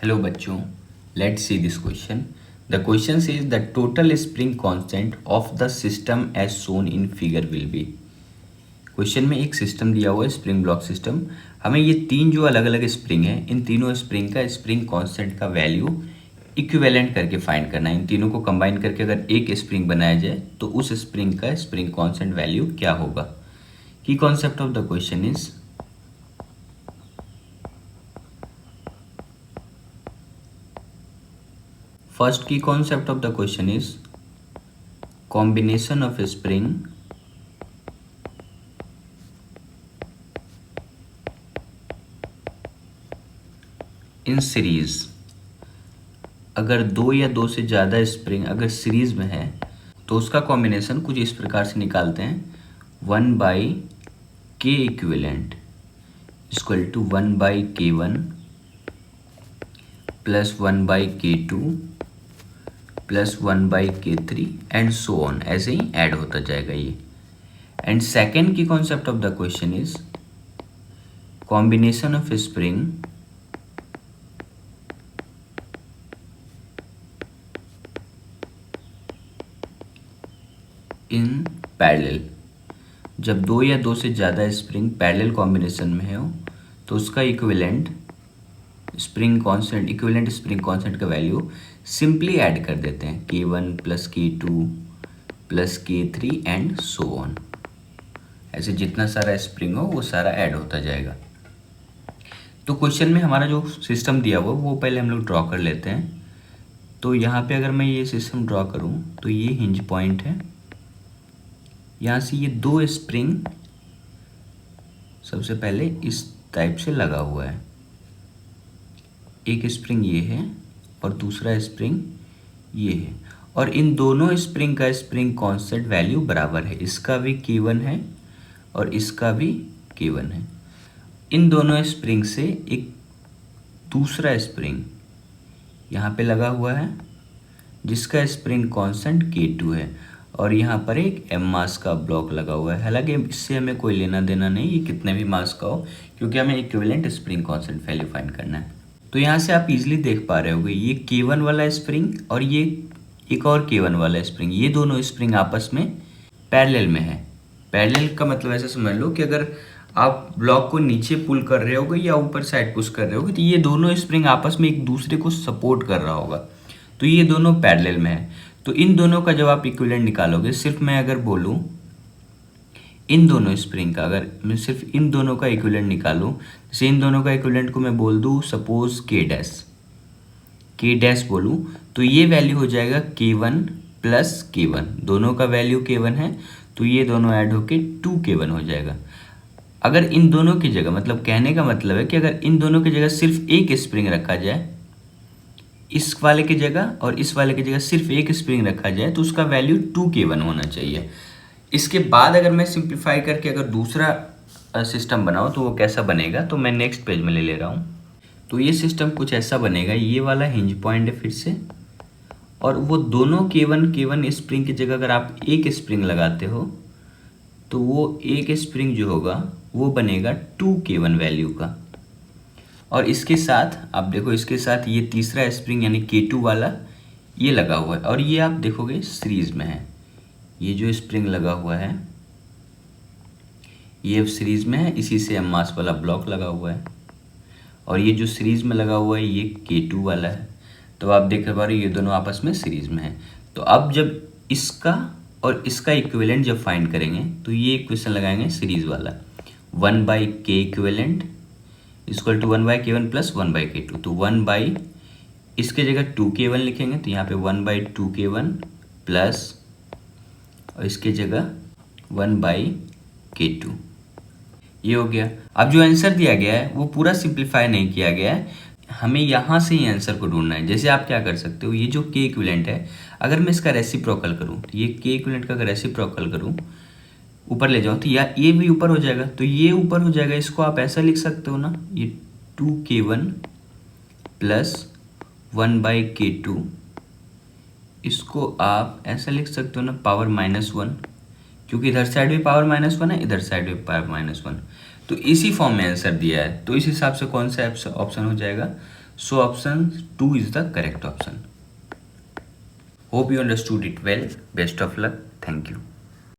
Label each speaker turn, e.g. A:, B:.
A: Hello बच्चों, let's see this question. The question says the total spring constant of the system as shown in figure will be. Question में एक system दिया हुआ है, spring block system. हमें ये तीन जो अलग अलग स्प्रिंग है, इन तीनों स्प्रिंग का स्प्रिंग कांस्टेंट का वैल्यू इक्विवेलेंट करके फाइंड करना है। इन तीनों को कंबाइन करके अगर एक स्प्रिंग बनाया जाए तो उस स्प्रिंग का स्प्रिंग कांस्टेंट वैल्यू क्या होगा। की concept of the question is first key concept of the question is combination of a spring in series। अगर दो या दो से ज़्यादा स्प्रिंग अगर सीरीज में है तो उसका कॉम्बिनेशन कुछ इस प्रकार से निकालते हैं, 1/k equivalent equal to 1/k1 plus 1/k2 plus 1/k3 and so on, ऐसे ही ऐड होता जाएगा ये। एंड सेकेंड की concept of the question is combination of spring in parallel. जब दो या दो से ज़्यादा स्प्रिंग पैरेलल कॉम्बिनेशन में हो तो उसका equivalent spring constant equivalent spring constant का वैल्यू सिंपली ऐड कर देते हैं, k1 plus k2 plus k3 and so on. ऐसे जितना सारा स्प्रिंग हो वो सारा ऐड होता जाएगा। तो क्वेश्चन में हमारा जो सिस्टम दिया हुआ वो पहले हम लोग ड्रॉ कर लेते हैं। तो यहाँ पे अगर मैं ये सिस्टम ड्रॉ करूँ तो ये हिंज पॉइंट है, यहाँ से ये दो स्प्रिंग सबसे पहले इस टाइप से लगा हुआ है। एक स्प्रिंग ये है और दूसरा स्प्रिंग ये है, और इन दोनों स्प्रिंग का स्प्रिंग कांस्टेंट वैल्यू बराबर है। इसका भी k1 है और इसका भी k1 है। इन दोनों स्प्रिंग से एक दूसरा स्प्रिंग यहाँ पे लगा हुआ है जिसका स्प्रिंग कांस्टेंट k2 है, और यहाँ पर एक m मास का ब्लॉक लगा हुआ है। हालांकि इससे हमें कोई लेना देना नहीं, ये कितने भी मास का हो, क्योंकि हमें equivalent spring constant value find करना है। तो यहाँ से आप इजीली देख पा रहे होगे ये k1 वाला स्प्रिंग और ये एक और k1 वाला स्प्रिंग, ये दोनों स्प्रिंग आपस में पैरेलल में है। पैरेलल का मतलब ऐसा समझ लो कि अगर आप ब्लॉक को नीचे पुल कर रहे होगे या ऊपर साइड पुश कर रहे होगे तो ये दोनों स्प्रिंग आपस में एक दूसरे को सपोर्ट कर रहा होगा, तो ये दोनों पैरेलल में है। तो इन दोनों का जब आप इक्विवेलेंट निकालोगे, सिर्फ मैं अगर बोलूँ इन दोनों स्प्रिंग का, अगर मैं सिर्फ इन दोनों का इक्विवेलेंट निकालूं, जैसे इन दोनों का इक्विवेलेंट को मैं बोल दूं सपोज k डैश बोलूं, तो ये वैल्यू हो जाएगा k1 प्लस k1। दोनों का वैल्यू k1 है तो ये दोनों ऐड होके 2k1 हो जाएगा। अगर इन दोनों की जगह, मतलब कहने का मतलब है कि अगर इन दोनों की जगह सिर्फ एक स्प्रिंग रखा जाए, इस वाले की जगह और इस वाले की जगह सिर्फ एक स्प्रिंग रखा जाए, तो उसका वैल्यू 2k1 होना चाहिए। इसके बाद अगर मैं सिंप्लीफाई करके अगर दूसरा सिस्टम बनाऊँ तो वो कैसा बनेगा, तो मैं नेक्स्ट पेज में ले रहा हूँ। तो ये सिस्टम कुछ ऐसा बनेगा, ये वाला हिंज पॉइंट है फिर से, और वो दोनों k1 स्प्रिंग की जगह अगर आप एक स्प्रिंग लगाते हो तो वो एक स्प्रिंग जो होगा वो बनेगा 2k1 वैल्यू का। और इसके साथ आप देखो, इसके साथ ये तीसरा स्प्रिंग यानी k2 वाला ये लगा हुआ है, और ये आप देखोगे सीरीज में है। ये जो स्प्रिंग लगा हुआ है ये सीरीज में है, इसी से m मास वाला ब्लॉक लगा हुआ है, और ये जो सीरीज में लगा हुआ है ये k2 वाला है। तो आप देख पा रहे हो ये दोनों आपस में सीरीज में है। तो अब जब इसका और इसका इक्विवेलेंट जब फाइंड करेंगे तो ये इक्वेशन लगाएंगे सीरीज वाला, 1/k equivalent equal to 1/k1 plus 1/k2। तो 1 इसके जगह 2k1 लिखेंगे, तो यहाँ पे 1/2k1 प्लस और इसके जगह 1/k2, ये हो गया। अब जो आंसर दिया गया है वो पूरा सिंप्लीफाई नहीं किया गया है, हमें यहाँ से ही आंसर को ढूंढना है। जैसे आप क्या कर सकते हो, ये जो k इक्विवेलेंट है अगर मैं इसका रेसिप्रोकल करूँ, तो ये k इक्विवेलेंट का अगर रेसिप्रोकल करूँ ऊपर ले जाऊँ तो ये भी ऊपर हो जाएगा, तो ये ऊपर हो जाएगा। इसको आप ऐसा लिख सकते हो ना, ये 2k1 प्लस 1/k2, इसको आप ऐसा लिख सकते हो ना पावर -1, क्योंकि इधर साइड भी पावर -1 है, इधर साइड भी पावर -1, तो इसी फॉर्म में आंसर दिया है। तो इस हिसाब से कौन सा ऑप्शन हो जाएगा, So option 2 is the correct option. Hope you understood it well. Best of luck. Thank you.